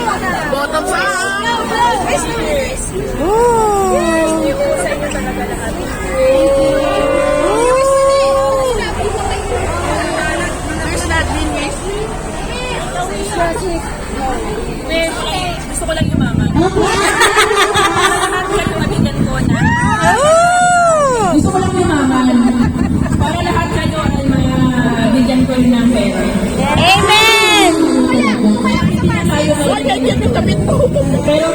Bottoms up! Oh! Thank you po sa inyo talaga lahat. Where's that bean, guys? Gusto ko lang yung mama. Lahat kayo mabigyan ko na. Gusto ko lang yumaman. Para lahat kayo ay mabigyan ko rin ng pera. Amen! Pero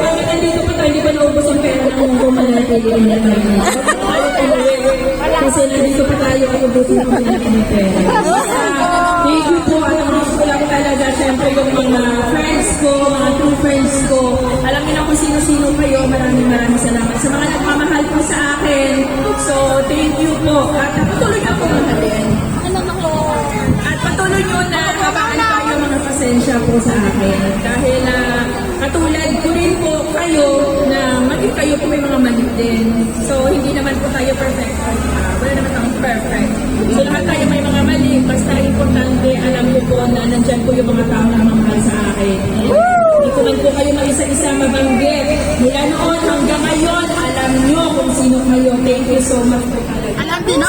kami nandito pa tayo, di ba naubos ang pera ng mga kumalatili na tayo? Kasi nandito pa tayo at ubusin ko ng pera. Thank you po. At ang gusto ko lang talaga, syempre yung mga friends ko, mga true friends ko. Alam niyo na kung sino-sino kayo. Maraming salamat sa mga nagmamahal po sa akin. So, thank you po. At patuloy na po mahalin. At patuloy nyo na habaan tayo mga pasensya po sa akin. Dahil katulad ko rin po kayo na maging kayo po may mga mali din. So, hindi naman po tayo perfect. Wala naman akong perfect. So, lahat tayo may mga mali. Basta importante, alam ko po na nandyan po yung mga tao na mamahal sa akin. Hindi ko man po kayo mag-isa-isa mabanggit. Mula noon hanggang ngayon, alam nyo kung sino kayo. Thank you so much po talaga. Alam din, no?